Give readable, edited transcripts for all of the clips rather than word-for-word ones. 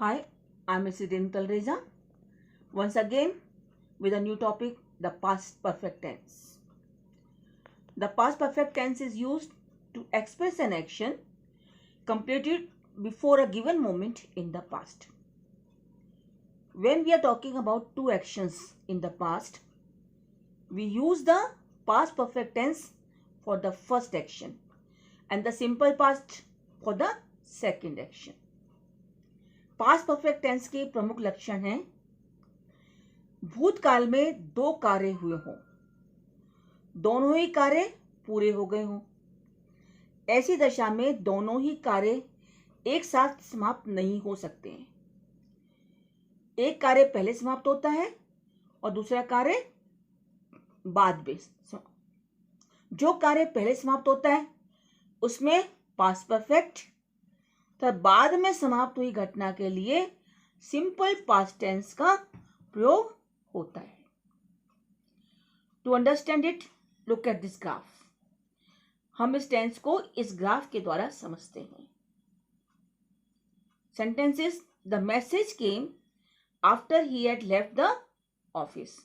Hi, I'm Mrs. Dintal Reza. Once again with a new topic, the past perfect tense. The past perfect tense is used to express an action completed before a given moment in the past. When we are talking about two actions in the past, we use the past perfect tense for the first action and the simple past for the second action. Past perfect tense के प्रमुख लक्षण हैं भूतकाल में दो कार्य हुए हों, दोनों ही कार्य पूरे हो गए हों। ऐसी दशा में दोनों ही कार्य एक साथ समाप्त नहीं हो सकते हैं। एक कार्य पहले समाप्त होता है और दूसरा कार्य बाद में। जो कार्य पहले समाप्त होता है उसमें पास्ट परफेक्ट तथा बाद में समाप्त हुई घटना के लिए सिंपल पास्ट टेंस का प्रयोग होता है। To understand it, look at this graph. हम इस टेंस को इस ग्राफ के द्वारा समझते हैं। Sentences, the message came after he had left the office.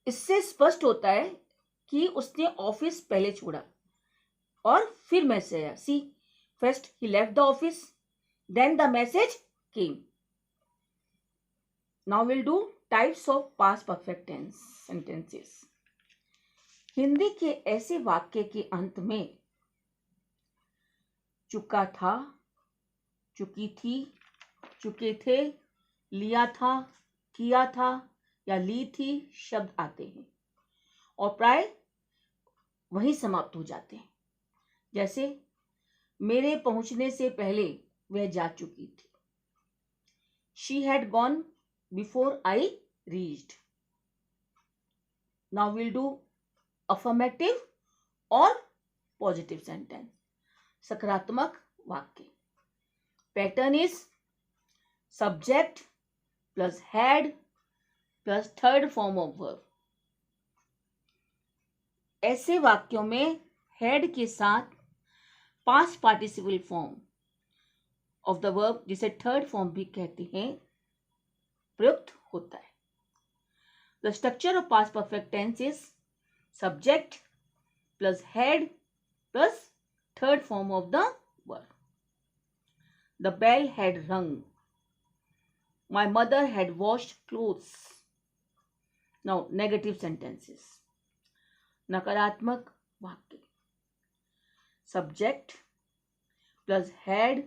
इससे स्पष्ट होता है कि उसने ऑफिस पहले छोड़ा और फिर मैसेज आया। See, first he left the office, then the message came. Now will do types of past perfect tense sentences. Hindi के ऐसे वाक्य के अंत में चुका था, चुकी थी, चुके थे, लिया था, किया था या ली थी शब्द आते हैं और प्राय वही समाप्त हो जाते हैं। जैसे मेरे पहुंचने से पहले वह जा चुकी थी। She had gone before I reached. Now will do affirmative और पॉजिटिव सेंटेंस, सकारात्मक वाक्य। Pattern is subject plus had plus third form of verb. ऐसे वाक्यों में हैड के साथ past participle form of the verb, जिसे थर्ड फॉर्म भी कहते हैं, प्रयुक्त होता है। The structure of past perfect tense is subject plus had plus third form of the verb. The bell had rung. My mother had washed clothes. Now negative sentences, नकारात्मक वाक्य। Subject plus had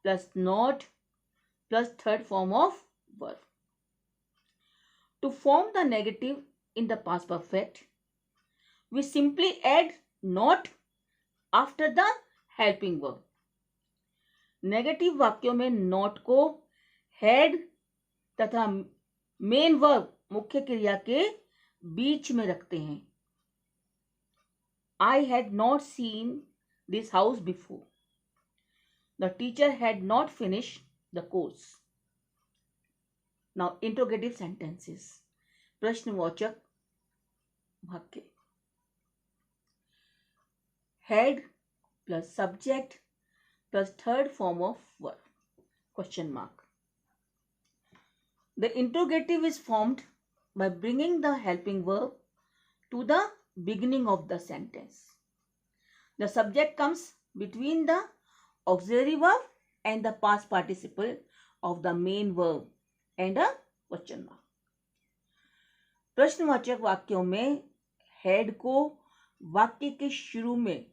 plus not plus third form of verb. To form the negative in the past perfect, we simply add not after the helping verb. Negative वाक्यों में not को had तथा main verb मुख्य क्रिया के बीच में रखते हैं। I had not seen this house before. The teacher had not finished the course. Now interrogative sentences, प्रश्नवाचक वाक्य। Had plus subject plus third form of verb, question mark. The interrogative is formed by bringing the helping verb to the beginning of the sentence. The subject comes between the auxiliary verb and the past participle of the main verb and a question mark. प्रश्नवाचक वाक्यों में head को वाक्य के शुरू में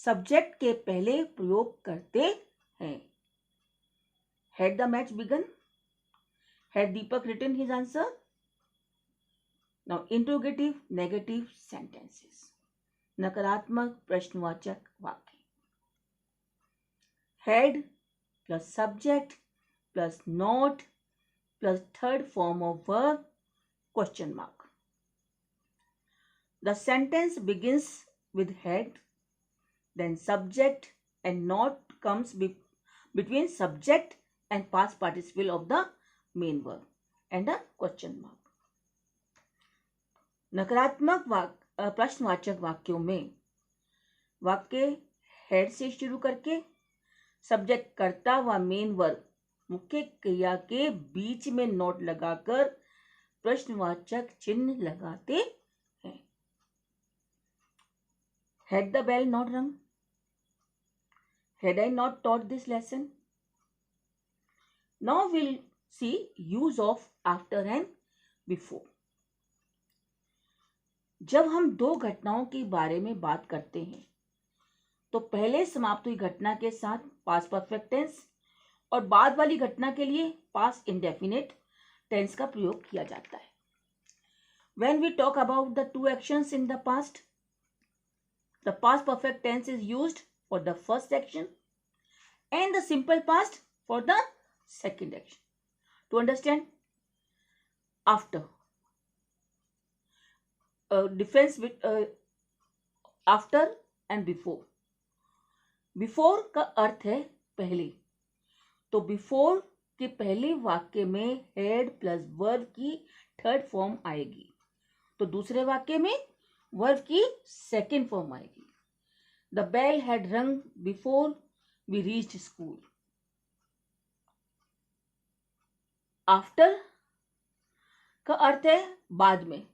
subject के पहले प्रयोग करते हैं। Had the match begun? Had Deepak written his answer? Now interrogative negative sentences, नकारात्मक प्रश्नवाचक वाक्य। Had plus subject plus not plus third form of verb, question mark. The sentence begins with had, then subject and not comes between subject and past participle of the main verb and a question mark. नकारात्मक प्रश्नवाचक वाक्यों में वाक्य head से शुरू करके subject कर्ता व मेन वर्ब मुख्य क्रिया के बीच में नोट लगाकर प्रश्नवाचक चिन्ह लगाते हैं। Had the bell not rung? Had I not taught this lesson? Now we'll see use of after and before. जब हम दो घटनाओं के बारे में बात करते हैं तो पहले समाप्त हुई घटना के साथ पास्ट परफेक्ट टेंस और बाद वाली घटना के लिए पास्ट इंडेफिनिट टेंस का प्रयोग किया जाता है। When we talk about the two actions in the past, the past perfect tense is used for the first action and the simple past for the second action. To understand after, difference with after and before. Before का अर्थ है पहले, तो before के पहले वाक्य में had plus verb की थर्ड फॉर्म आएगी, तो दूसरे वाक्य में वर्ब की सेकेंड फॉर्म आएगी। The bell had rung before we reached school. After का अर्थ है बाद में,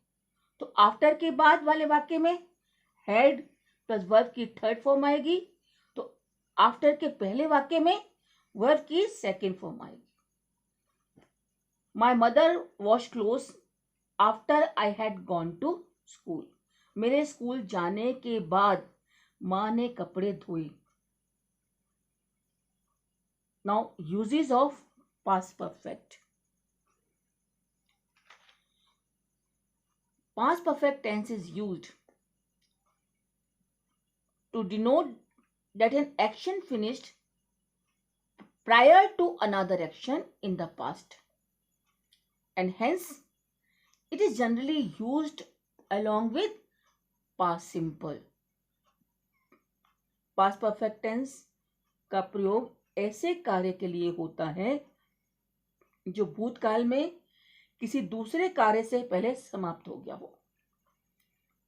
तो आफ्टर के बाद वाले वाक्य में हेड प्लस वर्ब की थर्ड फॉर्म आएगी, तो आफ्टर के पहले वाक्य में वर्ब की सेकेंड फॉर्म आएगी। My mother wash clothes after I had gone to school. मेरे स्कूल जाने के बाद माँ ने कपड़े धोए। Now uses of past perfect. Past perfect tense is used to denote that an action finished prior to another action in the past, and hence it is generally used along with past simple. Past perfect tense का प्रयोग ऐसे कार्य के लिए होता है जो भूतकाल में किसी दूसरे कार्य से पहले समाप्त हो गया हो।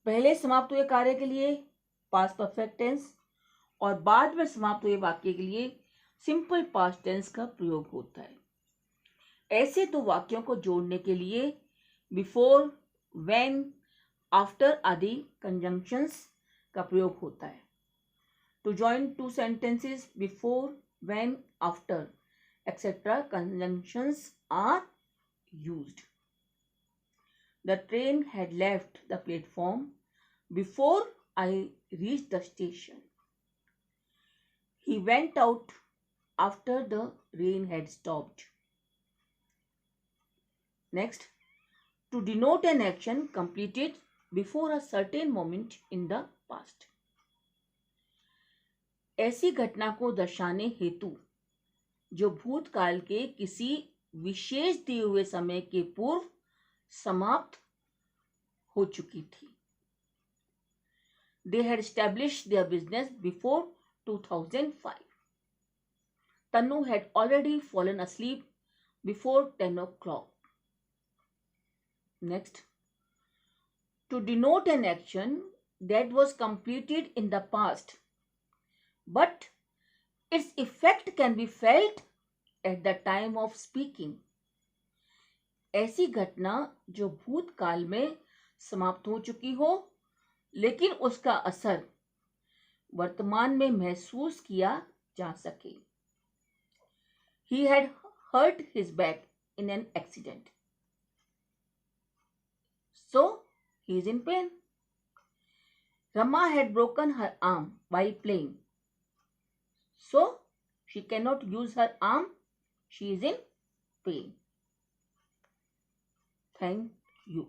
पहले समाप्त हुए कार्य के लिए पास्ट परफेक्ट टेंस और बाद में समाप्त हुए वाक्य के लिए सिंपल पास्ट टेंस का प्रयोग होता है। ऐसे दो वाक्यों को जोड़ने के लिए बिफोर, व्हेन, आफ्टर आदि कंजंक्शंस का प्रयोग होता है। To join two sentences before, when, after etcetera conjunctions are used. The train had left the platform before I reached the station. He went out after the rain had stopped. Next, to denote an action completed before a certain moment in the past. ऐसी घटना को दर्शाने हेतु जो भूतकाल के किसी विशेष दिए हुए समय के पूर्व समाप्त हो चुकी थी। They had established their business before 2005. Tanu had already fallen asleep before 10 o'clock. Next, to denote an action that was completed in the past, but its effect can be felt at the time of speaking. ऐसी घटना जो भूतकाल में समाप्त हो चुकी हो लेकिन उसका असर वर्तमान में महसूस किया जा सके। He had hurt his back in an accident, so he is in pain. Rama had broken her arm while playing, so she cannot use her arm. She is in pain. Thank you.